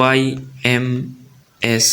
YMS،